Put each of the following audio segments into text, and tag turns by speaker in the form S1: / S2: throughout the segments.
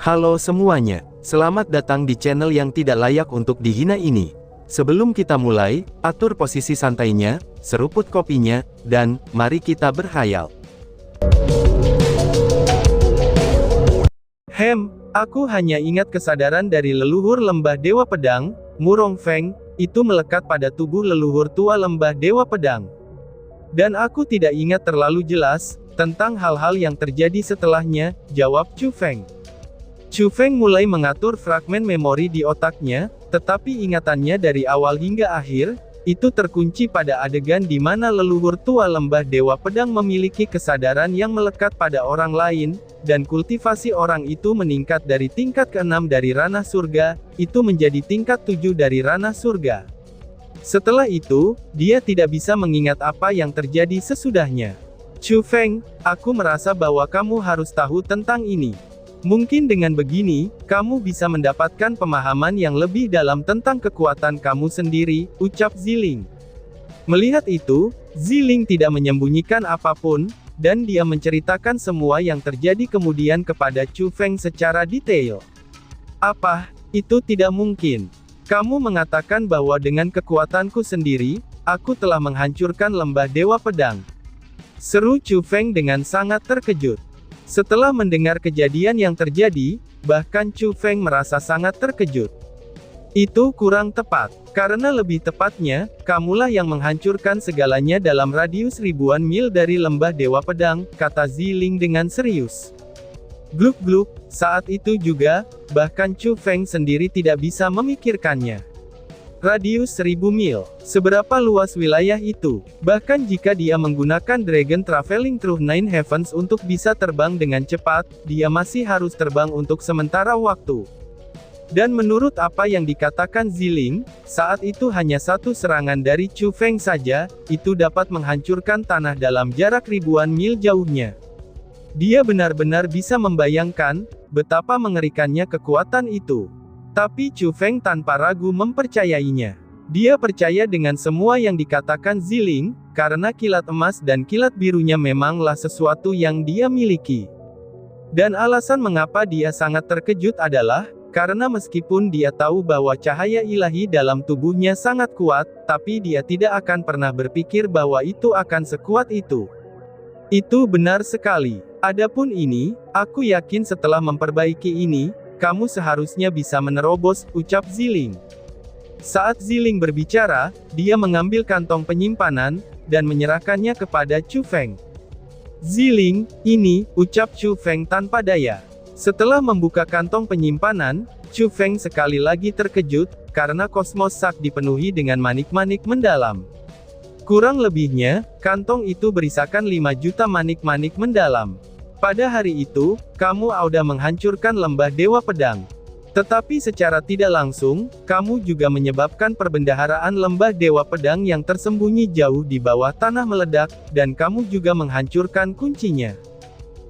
S1: Halo semuanya, selamat datang di channel yang tidak layak untuk dihina ini. Sebelum kita mulai, atur posisi santainya, seruput kopinya, dan mari kita berkhayal. Aku hanya ingat kesadaran dari leluhur lembah Dewa Pedang, Murong Feng, itu melekat pada tubuh leluhur tua lembah Dewa Pedang. Dan aku tidak ingat terlalu jelas, tentang hal-hal yang terjadi setelahnya, jawab Chu Feng. Chu Feng mulai mengatur fragmen memori di otaknya, tetapi ingatannya dari awal hingga akhir, itu terkunci pada adegan di mana leluhur tua lembah Dewa Pedang memiliki kesadaran yang melekat pada orang lain, dan kultivasi orang itu meningkat dari tingkat ke-6 dari ranah surga, itu menjadi tingkat 7 dari ranah surga. Setelah itu, dia tidak bisa mengingat apa yang terjadi sesudahnya. Chu Feng, aku merasa bahwa kamu harus tahu tentang ini. Mungkin dengan begini, kamu bisa mendapatkan pemahaman yang lebih dalam tentang kekuatan kamu sendiri, ucap Ziling. Melihat itu, Ziling tidak menyembunyikan apapun, dan dia menceritakan semua yang terjadi kemudian kepada Chu Feng secara detail. Apa? Itu tidak mungkin. Kamu mengatakan bahwa dengan kekuatanku sendiri, aku telah menghancurkan lembah Dewa Pedang. Seru Chu Feng dengan sangat terkejut. Setelah mendengar kejadian yang terjadi, bahkan Chu Feng merasa sangat terkejut. Itu kurang tepat, karena lebih tepatnya, kamulah yang menghancurkan segalanya dalam radius ribuan mil dari lembah Dewa Pedang, kata Ziling dengan serius. Gluk-gluk, saat itu juga, bahkan Chu Feng sendiri tidak bisa memikirkannya. Radius 1000 mil, seberapa luas wilayah itu? Bahkan jika dia menggunakan Dragon Traveling Through Nine Heavens untuk bisa terbang dengan cepat, dia masih harus terbang untuk sementara waktu. Dan menurut apa yang dikatakan Ziling, saat itu hanya satu serangan dari Chu Feng saja, itu dapat menghancurkan tanah dalam jarak ribuan mil jauhnya. Dia benar-benar bisa membayangkan, betapa mengerikannya kekuatan itu. Tapi Chu Feng tanpa ragu mempercayainya. Dia percaya dengan semua yang dikatakan Ziling, karena kilat emas dan kilat birunya memanglah sesuatu yang dia miliki. Dan alasan mengapa dia sangat terkejut adalah, karena meskipun dia tahu bahwa cahaya ilahi dalam tubuhnya sangat kuat, tapi dia tidak akan pernah berpikir bahwa itu akan sekuat itu. Itu benar sekali. Adapun ini, aku yakin setelah memperbaiki ini, kamu seharusnya bisa menerobos, ucap Ziling. Saat Ziling berbicara, dia mengambil kantong penyimpanan, dan menyerahkannya kepada Chu Feng. Ziling, ini, ucap Chu Feng tanpa daya. Setelah membuka kantong penyimpanan, Chu Feng sekali lagi terkejut, karena kosmos sak dipenuhi dengan manik-manik mendalam. Kurang lebihnya, kantong itu berisakan 5 juta manik-manik mendalam. Pada hari itu, kamu sudah menghancurkan lembah Dewa Pedang. Tetapi secara tidak langsung, kamu juga menyebabkan perbendaharaan lembah Dewa Pedang yang tersembunyi jauh di bawah tanah meledak, dan kamu juga menghancurkan kuncinya.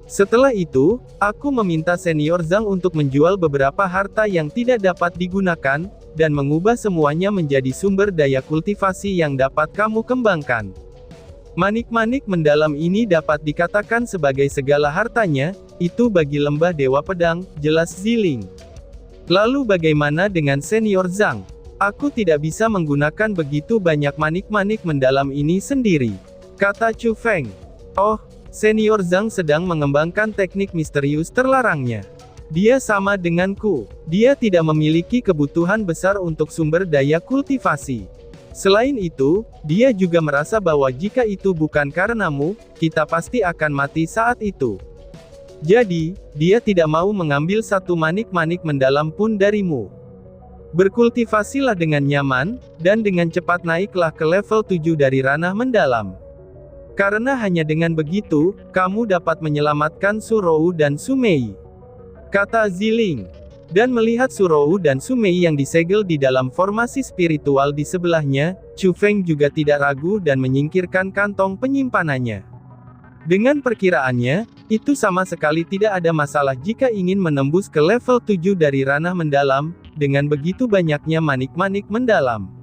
S1: Setelah itu, aku meminta Senior Zhang untuk menjual beberapa harta yang tidak dapat digunakan, dan mengubah semuanya menjadi sumber daya kultivasi yang dapat kamu kembangkan. Manik-manik mendalam ini dapat dikatakan sebagai segala hartanya, itu bagi lembah Dewa Pedang, jelas Ziling. Lalu bagaimana dengan Senior Zhang? Aku tidak bisa menggunakan begitu banyak manik-manik mendalam ini sendiri, kata Chu Feng. Oh, Senior Zhang sedang mengembangkan teknik misterius terlarangnya. Dia sama denganku. Dia tidak memiliki kebutuhan besar untuk sumber daya kultivasi. Selain itu, dia juga merasa bahwa jika itu bukan karenamu, kita pasti akan mati saat itu. Jadi, dia tidak mau mengambil satu manik-manik mendalam pun darimu. Berkultivasilah dengan nyaman, dan dengan cepat naiklah ke level 7 dari ranah mendalam. Karena hanya dengan begitu, kamu dapat menyelamatkan Su Rou dan Su Mei, kata Ziling. Dan melihat Su Rou dan Su Mei yang disegel di dalam formasi spiritual di sebelahnya, Chu Feng juga tidak ragu dan menyingkirkan kantong penyimpanannya. Dengan perkiraannya, itu sama sekali tidak ada masalah jika ingin menembus ke level 7 dari ranah mendalam, dengan begitu banyaknya manik-manik mendalam.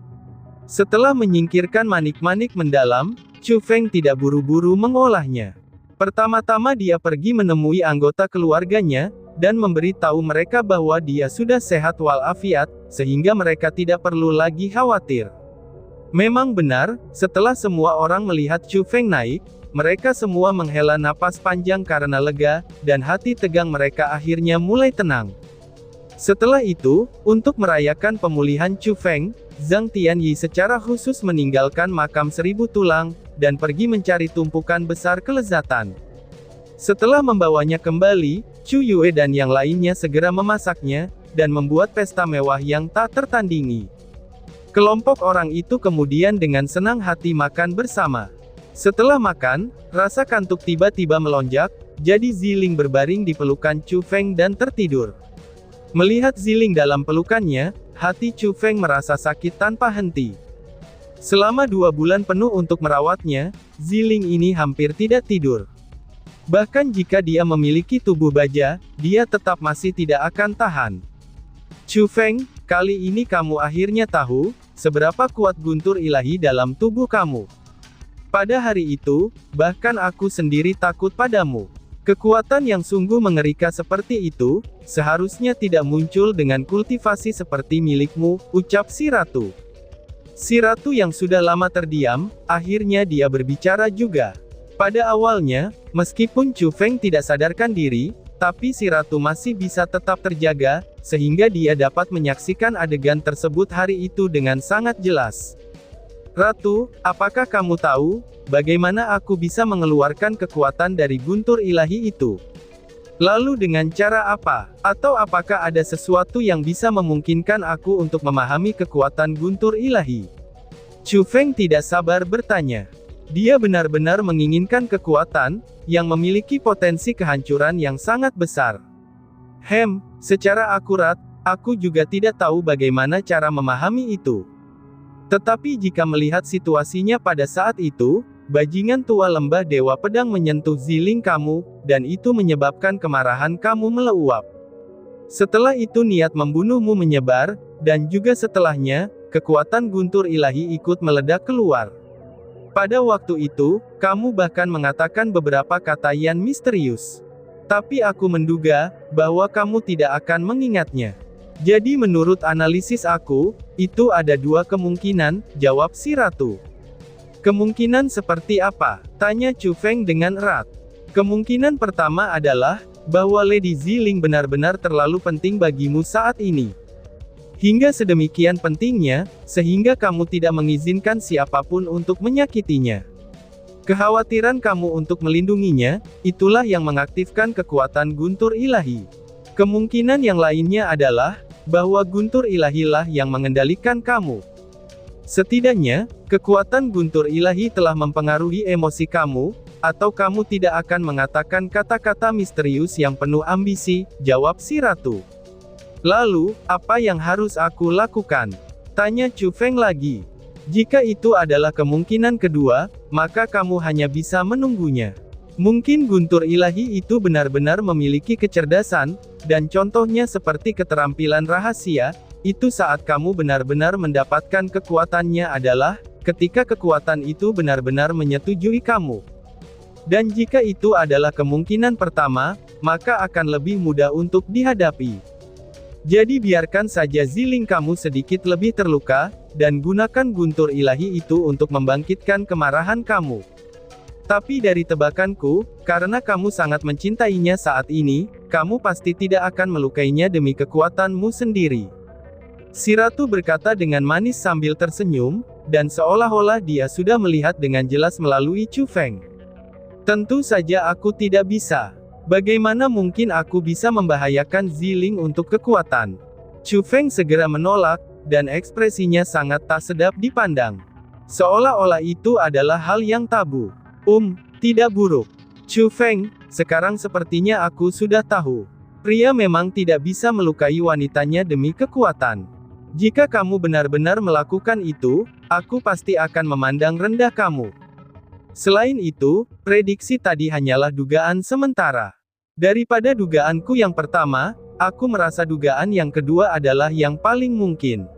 S1: Setelah menyingkirkan manik-manik mendalam, Chu Feng tidak buru-buru mengolahnya. Pertama-tama dia pergi menemui anggota keluarganya, dan memberitahu mereka bahwa dia sudah sehat walafiat, sehingga mereka tidak perlu lagi khawatir. Memang benar, setelah semua orang melihat Chu Feng naik, mereka semua menghela napas panjang karena lega, dan hati tegang mereka akhirnya mulai tenang. Setelah itu, untuk merayakan pemulihan Chu Feng, Zhang Tianyi secara khusus meninggalkan makam 1000 tulang, dan pergi mencari tumpukan besar kelezatan. Setelah membawanya kembali, Chu Yue dan yang lainnya segera memasaknya, dan membuat pesta mewah yang tak tertandingi. Kelompok orang itu kemudian dengan senang hati makan bersama. Setelah makan, rasa kantuk tiba-tiba melonjak, jadi Ziling berbaring di pelukan Chu Feng dan tertidur. Melihat Ziling dalam pelukannya, hati Chu Feng merasa sakit tanpa henti. Selama 2 bulan penuh untuk merawatnya, Ziling ini hampir tidak tidur. Bahkan jika dia memiliki tubuh baja, dia tetap masih tidak akan tahan. Chu Feng, kali ini kamu akhirnya tahu, seberapa kuat guntur ilahi dalam tubuh kamu. Pada hari itu, bahkan aku sendiri takut padamu. Kekuatan yang sungguh mengerikan seperti itu, seharusnya tidak muncul dengan kultivasi seperti milikmu, ucap si ratu. Si ratu yang sudah lama terdiam, akhirnya dia berbicara juga. Pada awalnya, meskipun Chu Feng tidak sadarkan diri, tapi si ratu masih bisa tetap terjaga, sehingga dia dapat menyaksikan adegan tersebut hari itu dengan sangat jelas. Ratu, apakah kamu tahu, bagaimana aku bisa mengeluarkan kekuatan dari guntur ilahi itu? Lalu dengan cara apa? Atau apakah ada sesuatu yang bisa memungkinkan aku untuk memahami kekuatan guntur ilahi? Chu Feng tidak sabar bertanya. Dia benar-benar menginginkan kekuatan, yang memiliki potensi kehancuran yang sangat besar. Secara akurat, aku juga tidak tahu bagaimana cara memahami itu. Tetapi jika melihat situasinya pada saat itu, bajingan tua lembah Dewa Pedang menyentuh Ziling kamu, dan itu menyebabkan kemarahan kamu meluap. Setelah itu niat membunuhmu menyebar, dan juga setelahnya, kekuatan guntur ilahi ikut meledak keluar. Pada waktu itu, kamu bahkan mengatakan beberapa kata yang misterius. Tapi aku menduga, bahwa kamu tidak akan mengingatnya. Jadi menurut analisis aku, itu ada 2 kemungkinan, jawab si ratu. Kemungkinan seperti apa? Tanya Chu Feng dengan erat. Kemungkinan pertama adalah, bahwa Lady Ziling benar-benar terlalu penting bagimu saat ini. Hingga sedemikian pentingnya, sehingga kamu tidak mengizinkan siapapun untuk menyakitinya. Kekhawatiran kamu untuk melindunginya, itulah yang mengaktifkan kekuatan guntur ilahi. Kemungkinan yang lainnya adalah, bahwa guntur ilahilah yang mengendalikan kamu. Setidaknya, kekuatan guntur ilahi telah mempengaruhi emosi kamu, atau kamu tidak akan mengatakan kata-kata misterius yang penuh ambisi, jawab si ratu. Lalu, apa yang harus aku lakukan? Tanya Chu Feng lagi. Jika itu adalah kemungkinan kedua, maka kamu hanya bisa menunggunya. Mungkin guntur ilahi itu benar-benar memiliki kecerdasan, dan contohnya seperti keterampilan rahasia, itu saat kamu benar-benar mendapatkan kekuatannya adalah, ketika kekuatan itu benar-benar menyetujui kamu. Dan jika itu adalah kemungkinan pertama, maka akan lebih mudah untuk dihadapi. Jadi biarkan saja Ziling kamu sedikit lebih terluka, dan gunakan guntur ilahi itu untuk membangkitkan kemarahan kamu. Tapi dari tebakanku, karena kamu sangat mencintainya saat ini, kamu pasti tidak akan melukainya demi kekuatanmu sendiri. Si ratu berkata dengan manis sambil tersenyum, dan seolah-olah dia sudah melihat dengan jelas melalui Chu Feng. Tentu saja aku tidak bisa. Bagaimana mungkin aku bisa membahayakan Ziling untuk kekuatan? Chu Feng segera menolak, dan ekspresinya sangat tak sedap dipandang. Seolah-olah itu adalah hal yang tabu. Tidak buruk. Chu Feng, sekarang sepertinya aku sudah tahu. Pria memang tidak bisa melukai wanitanya demi kekuatan. Jika kamu benar-benar melakukan itu, aku pasti akan memandang rendah kamu. Selain itu, prediksi tadi hanyalah dugaan sementara. Daripada dugaanku yang pertama, aku merasa dugaan yang kedua adalah yang paling mungkin.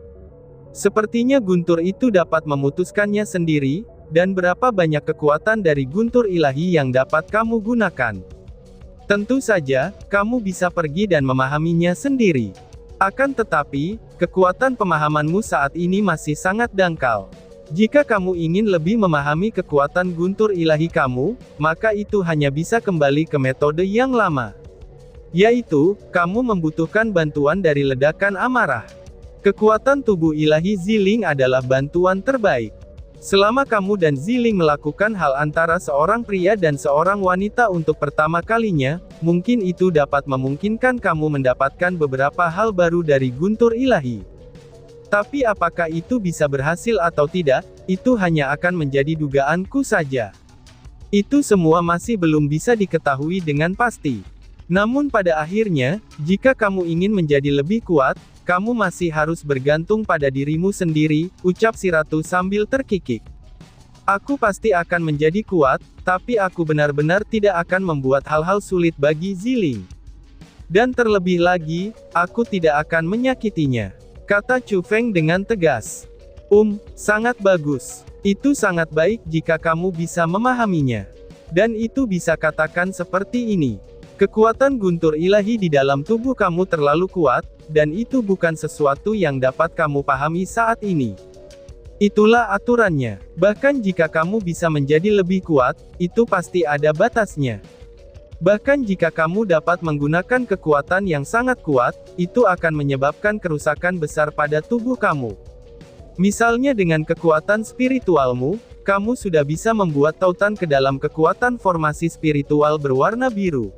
S1: Sepertinya guntur itu dapat memutuskannya sendiri, Dan berapa banyak kekuatan dari guntur ilahi yang dapat kamu gunakan? Tentu saja, kamu bisa pergi dan memahaminya sendiri. Akan tetapi, kekuatan pemahamanmu saat ini masih sangat dangkal. Jika kamu ingin lebih memahami kekuatan guntur ilahi kamu, maka itu hanya bisa kembali ke metode yang lama. Yaitu, kamu membutuhkan bantuan dari ledakan amarah. Kekuatan tubuh ilahi Ziling adalah bantuan terbaik. Selama kamu dan Ziling melakukan hal antara seorang pria dan seorang wanita untuk pertama kalinya, mungkin itu dapat memungkinkan kamu mendapatkan beberapa hal baru dari guntur ilahi. Tapi apakah itu bisa berhasil atau tidak, itu hanya akan menjadi dugaanku saja. Itu semua masih belum bisa diketahui dengan pasti. Namun pada akhirnya, jika kamu ingin menjadi lebih kuat, kamu masih harus bergantung pada dirimu sendiri, ucap si ratu sambil terkikik. Aku pasti akan menjadi kuat, tapi aku benar-benar tidak akan membuat hal-hal sulit bagi Ziling. Dan terlebih lagi, aku tidak akan menyakitinya, kata Chu Feng dengan tegas. Sangat bagus. Itu sangat baik jika kamu bisa memahaminya. Dan itu bisa katakan seperti ini. Kekuatan guntur ilahi di dalam tubuh kamu terlalu kuat, dan itu bukan sesuatu yang dapat kamu pahami saat ini. Itulah aturannya. Bahkan jika kamu bisa menjadi lebih kuat, itu pasti ada batasnya. Bahkan jika kamu dapat menggunakan kekuatan yang sangat kuat, itu akan menyebabkan kerusakan besar pada tubuh kamu. Misalnya dengan kekuatan spiritualmu, kamu sudah bisa membuat tautan ke dalam kekuatan formasi spiritual berwarna biru.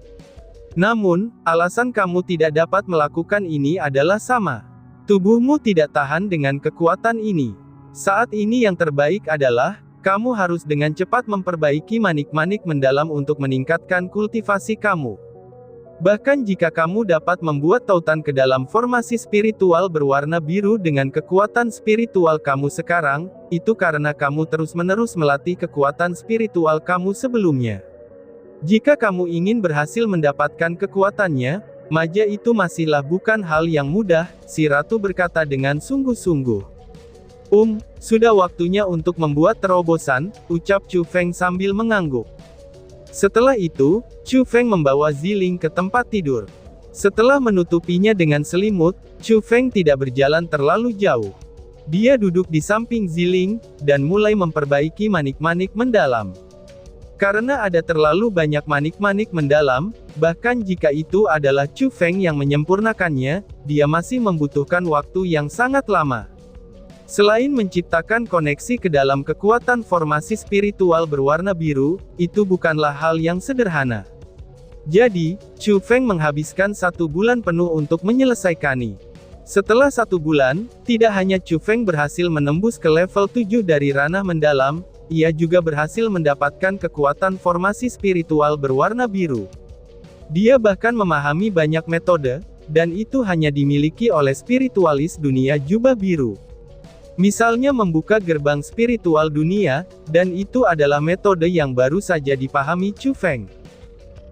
S1: Namun, alasan kamu tidak dapat melakukan ini adalah sama. Tubuhmu tidak tahan dengan kekuatan ini. Saat ini yang terbaik adalah, kamu harus dengan cepat memperbaiki manik-manik mendalam untuk meningkatkan kultivasi kamu. Bahkan jika kamu dapat membuat tautan ke dalam formasi spiritual berwarna biru dengan kekuatan spiritual kamu sekarang, itu karena kamu terus-menerus melatih kekuatan spiritual kamu sebelumnya. Jika kamu ingin berhasil mendapatkan kekuatannya, maka itu masihlah bukan hal yang mudah, si ratu berkata dengan sungguh-sungguh. Sudah waktunya untuk membuat terobosan, ucap Chu Feng sambil mengangguk. Setelah itu, Chu Feng membawa Ziling ke tempat tidur. Setelah menutupinya dengan selimut, Chu Feng tidak berjalan terlalu jauh. Dia duduk di samping Ziling, dan mulai memperbaiki manik-manik mendalam. Karena ada terlalu banyak manik-manik mendalam, bahkan jika itu adalah Chu Feng yang menyempurnakannya, dia masih membutuhkan waktu yang sangat lama. Selain menciptakan koneksi ke dalam kekuatan formasi spiritual berwarna biru, itu bukanlah hal yang sederhana. Jadi, Chu Feng menghabiskan 1 bulan penuh untuk menyelesaikannya. Setelah 1 bulan, tidak hanya Chu Feng berhasil menembus ke level 7 dari ranah mendalam, ia juga berhasil mendapatkan kekuatan formasi spiritual berwarna biru. Dia bahkan memahami banyak metode, dan itu hanya dimiliki oleh spiritualis dunia jubah biru. Misalnya membuka gerbang spiritual dunia, dan itu adalah metode yang baru saja dipahami Chu Feng.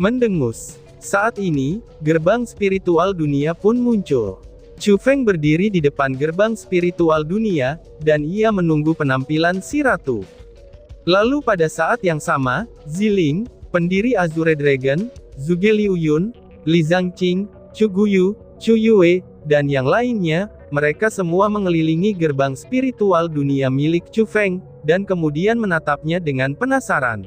S1: Mendengus. Saat ini, gerbang spiritual dunia pun muncul. Chu Feng berdiri di depan gerbang spiritual dunia, dan ia menunggu penampilan si ratu. Lalu pada saat yang sama, Ziling, pendiri Azure Dragon, Zhuge Liuyun, Li Zhangqing, Chu Guyu, Chu Yue, dan yang lainnya, mereka semua mengelilingi gerbang spiritual dunia milik Chu Feng, dan kemudian menatapnya dengan penasaran.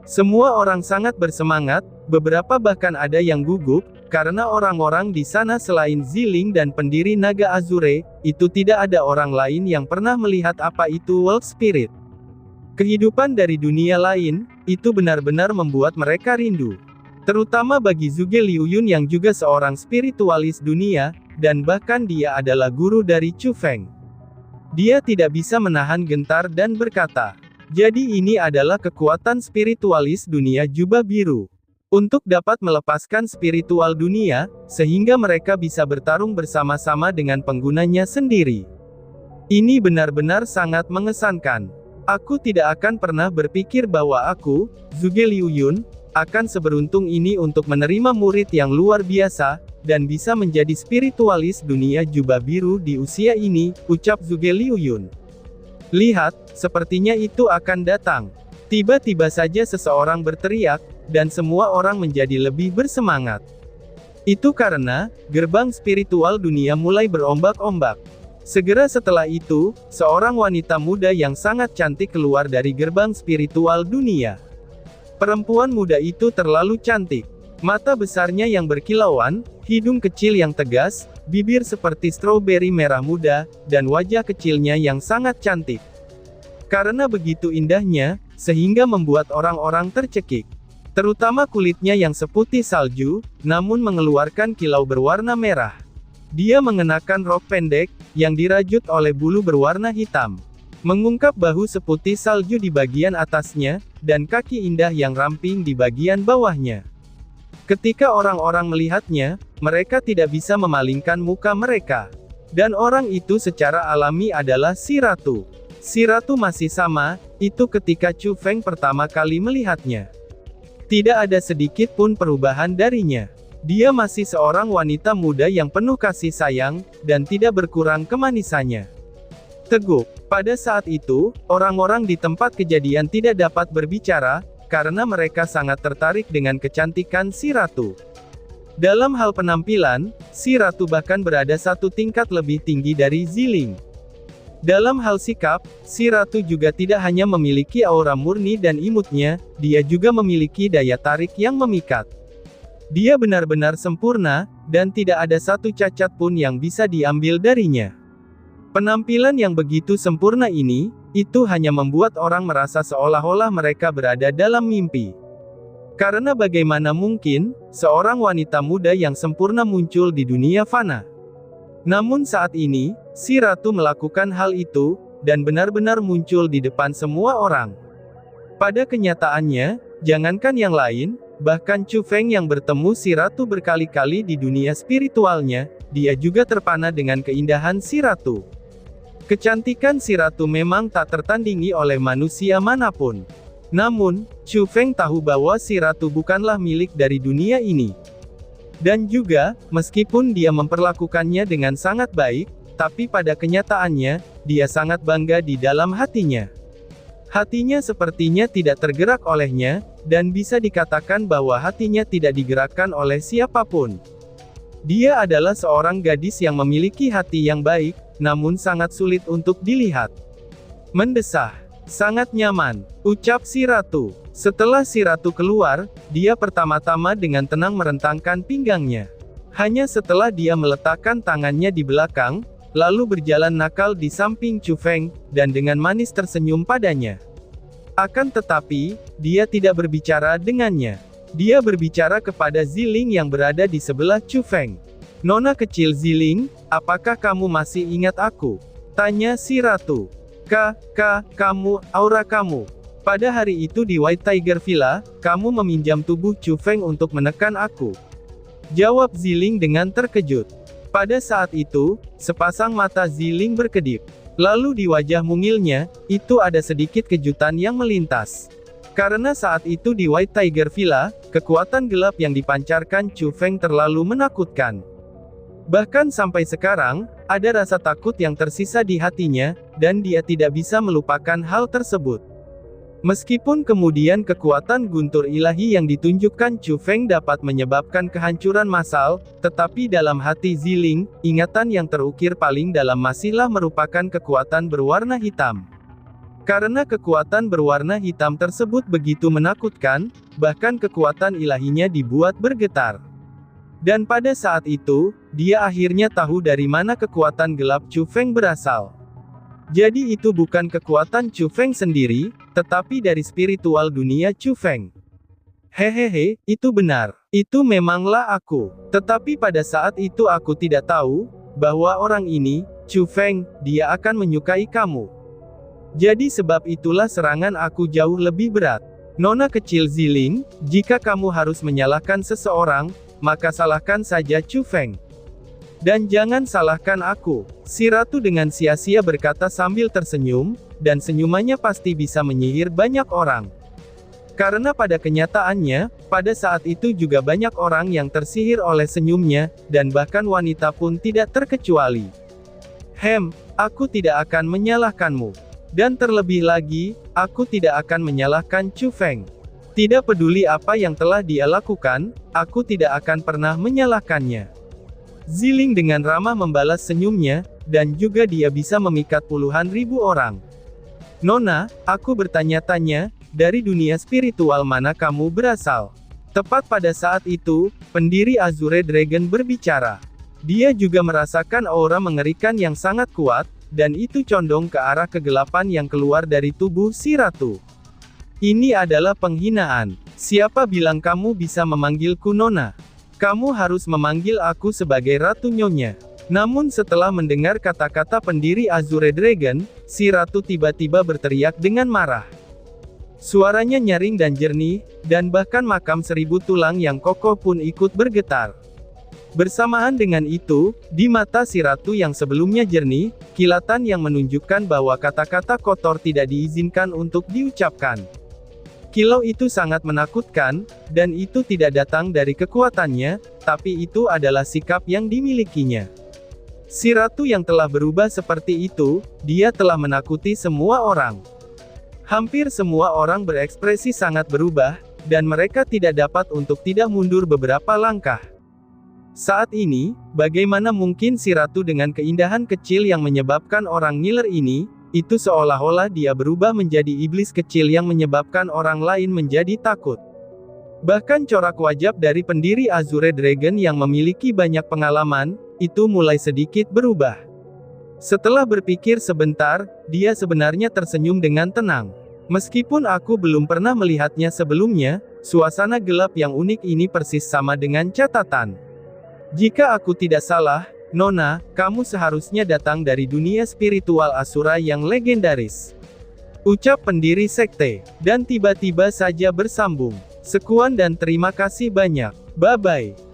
S1: Semua orang sangat bersemangat, beberapa bahkan ada yang gugup, karena orang-orang di sana selain Ziling dan pendiri Naga Azure, itu tidak ada orang lain yang pernah melihat apa itu World Spirit. Kehidupan dari dunia lain, itu benar-benar membuat mereka rindu. Terutama bagi Zhuge Liuyun yang juga seorang spiritualis dunia, dan bahkan dia adalah guru dari Chu Feng. Dia tidak bisa menahan gentar dan berkata, jadi ini adalah kekuatan spiritualis dunia jubah biru. Untuk dapat melepaskan spiritual dunia, sehingga mereka bisa bertarung bersama-sama dengan penggunanya sendiri. Ini benar-benar sangat mengesankan. Aku tidak akan pernah berpikir bahwa aku, Zhuge Liuyun, akan seberuntung ini untuk menerima murid yang luar biasa, dan bisa menjadi spiritualis dunia jubah biru di usia ini, ucap Zhuge Liuyun. Lihat, sepertinya itu akan datang. Tiba-tiba saja seseorang berteriak, dan semua orang menjadi lebih bersemangat. Itu karena, gerbang spiritual dunia mulai berombak-ombak. Segera setelah itu, seorang wanita muda yang sangat cantik keluar dari gerbang spiritual dunia. Perempuan muda itu terlalu cantik. Mata besarnya yang berkilauan, hidung kecil yang tegas, bibir seperti stroberi merah muda, dan wajah kecilnya yang sangat cantik. Karena begitu indahnya, sehingga membuat orang-orang tercekik. Terutama kulitnya yang seputih salju, namun mengeluarkan kilau berwarna merah. Dia mengenakan rok pendek, yang dirajut oleh bulu berwarna hitam. Mengungkap bahu seputih salju di bagian atasnya, dan kaki indah yang ramping di bagian bawahnya. Ketika orang-orang melihatnya, mereka tidak bisa memalingkan muka mereka. Dan orang itu secara alami adalah si ratu. Si ratu masih sama, itu ketika Chu Feng pertama kali melihatnya. Tidak ada sedikit pun perubahan darinya. Dia masih seorang wanita muda yang penuh kasih sayang, dan tidak berkurang kemanisannya. Teguk. Pada saat itu, orang-orang di tempat kejadian tidak dapat berbicara, karena mereka sangat tertarik dengan kecantikan si ratu. Dalam hal penampilan, si ratu bahkan berada satu tingkat lebih tinggi dari Ziling. Dalam hal sikap, si ratu juga tidak hanya memiliki aura murni dan imutnya, dia juga memiliki daya tarik yang memikat. Dia benar-benar sempurna, dan tidak ada satu cacat pun yang bisa diambil darinya. Penampilan yang begitu sempurna ini, itu hanya membuat orang merasa seolah-olah mereka berada dalam mimpi. Karena bagaimana mungkin, seorang wanita muda yang sempurna muncul di dunia fana. Namun saat ini, si ratu melakukan hal itu, dan benar-benar muncul di depan semua orang. Pada kenyataannya, jangankan yang lain, bahkan Chu Feng yang bertemu si ratu berkali-kali di dunia spiritualnya, dia juga terpana dengan keindahan si ratu. Kecantikan si ratu memang tak tertandingi oleh manusia manapun. Namun, Chu Feng tahu bahwa si ratu bukanlah milik dari dunia ini. Dan juga, meskipun dia memperlakukannya dengan sangat baik, tapi pada kenyataannya, dia sangat bangga di dalam hatinya. Hatinya sepertinya tidak tergerak olehnya, dan bisa dikatakan bahwa hatinya tidak digerakkan oleh siapapun. Dia adalah seorang gadis yang memiliki hati yang baik, namun sangat sulit untuk dilihat. Mendesah. Sangat nyaman, ucap si ratu. Setelah si ratu keluar, dia pertama-tama dengan tenang merentangkan pinggangnya. Hanya setelah dia meletakkan tangannya di belakang, lalu berjalan nakal di samping Chu Feng, dan dengan manis tersenyum padanya. Akan tetapi, dia tidak berbicara dengannya. Dia berbicara kepada Ziling yang berada di sebelah Chu Feng. Nona kecil Ziling, apakah kamu masih ingat aku? Tanya si ratu. Kamu, aura kamu. Pada hari itu di White Tiger Villa, kamu meminjam tubuh Chu Feng untuk menekan aku. Jawab Ziling dengan terkejut. Pada saat itu, sepasang mata Ziling berkedip. Lalu di wajah mungilnya, itu ada sedikit kejutan yang melintas. Karena saat itu di White Tiger Villa, kekuatan gelap yang dipancarkan Chu Feng terlalu menakutkan. Bahkan sampai sekarang, ada rasa takut yang tersisa di hatinya, dan dia tidak bisa melupakan hal tersebut. Meskipun kemudian kekuatan guntur ilahi yang ditunjukkan Chu Feng dapat menyebabkan kehancuran massal, tetapi dalam hati Ziling, ingatan yang terukir paling dalam masihlah merupakan kekuatan berwarna hitam. Karena kekuatan berwarna hitam tersebut begitu menakutkan, bahkan kekuatan ilahinya dibuat bergetar. Dan pada saat itu, dia akhirnya tahu dari mana kekuatan gelap Chu Feng berasal. Jadi itu bukan kekuatan Chu Feng sendiri, tetapi dari spiritual dunia Chu Feng. Hehehe, itu benar. Itu memanglah aku. Tetapi pada saat itu aku tidak tahu, bahwa orang ini, Chu Feng, dia akan menyukai kamu. Jadi sebab itulah serangan aku jauh lebih berat. Nona kecil Ziling, jika kamu harus menyalahkan seseorang, maka salahkan saja Chu Feng. Dan jangan salahkan aku. Si ratu dengan sia-sia berkata sambil tersenyum, dan senyumannya pasti bisa menyihir banyak orang. Karena pada kenyataannya, pada saat itu juga banyak orang yang tersihir oleh senyumnya, dan bahkan wanita pun tidak terkecuali. Aku tidak akan menyalahkanmu. Dan terlebih lagi, aku tidak akan menyalahkan Chu Feng. Tidak peduli apa yang telah dia lakukan, aku tidak akan pernah menyalahkannya. Ziling dengan ramah membalas senyumnya, dan juga dia bisa memikat puluhan ribu orang. Nona, aku bertanya-tanya, dari dunia spiritual mana kamu berasal? Tepat pada saat itu, pendiri Azure Dragon berbicara. Dia juga merasakan aura mengerikan yang sangat kuat, dan itu condong ke arah kegelapan yang keluar dari tubuh si ratu. Ini adalah penghinaan. Siapa bilang kamu bisa memanggilku Nona? Kamu harus memanggil aku sebagai Ratu Nyonya. Namun setelah mendengar kata-kata pendiri Azure Dragon, si ratu tiba-tiba berteriak dengan marah. Suaranya nyaring dan jernih, dan bahkan makam seribu tulang yang kokoh pun ikut bergetar. Bersamaan dengan itu, di mata si ratu yang sebelumnya jernih, kilatan yang menunjukkan bahwa kata-kata kotor tidak diizinkan untuk diucapkan. Kilau itu sangat menakutkan, dan itu tidak datang dari kekuatannya, tapi itu adalah sikap yang dimilikinya. Si ratu yang telah berubah seperti itu, dia telah menakuti semua orang. Hampir semua orang berekspresi sangat berubah, dan mereka tidak dapat untuk tidak mundur beberapa langkah. Saat ini, bagaimana mungkin si ratu dengan keindahan kecil yang menyebabkan orang ngiler ini, itu seolah-olah dia berubah menjadi iblis kecil yang menyebabkan orang lain menjadi takut. Bahkan corak wajah dari pendiri Azure Dragon yang memiliki banyak pengalaman, itu mulai sedikit berubah. Setelah berpikir sebentar, dia sebenarnya tersenyum dengan tenang. Meskipun aku belum pernah melihatnya sebelumnya, suasana gelap yang unik ini persis sama dengan catatan. Jika aku tidak salah, Nona, kamu seharusnya datang dari dunia spiritual Asura yang legendaris. Ucap pendiri sekte, dan tiba-tiba saja bersambung. Sekuan dan terima kasih banyak. Bye-bye.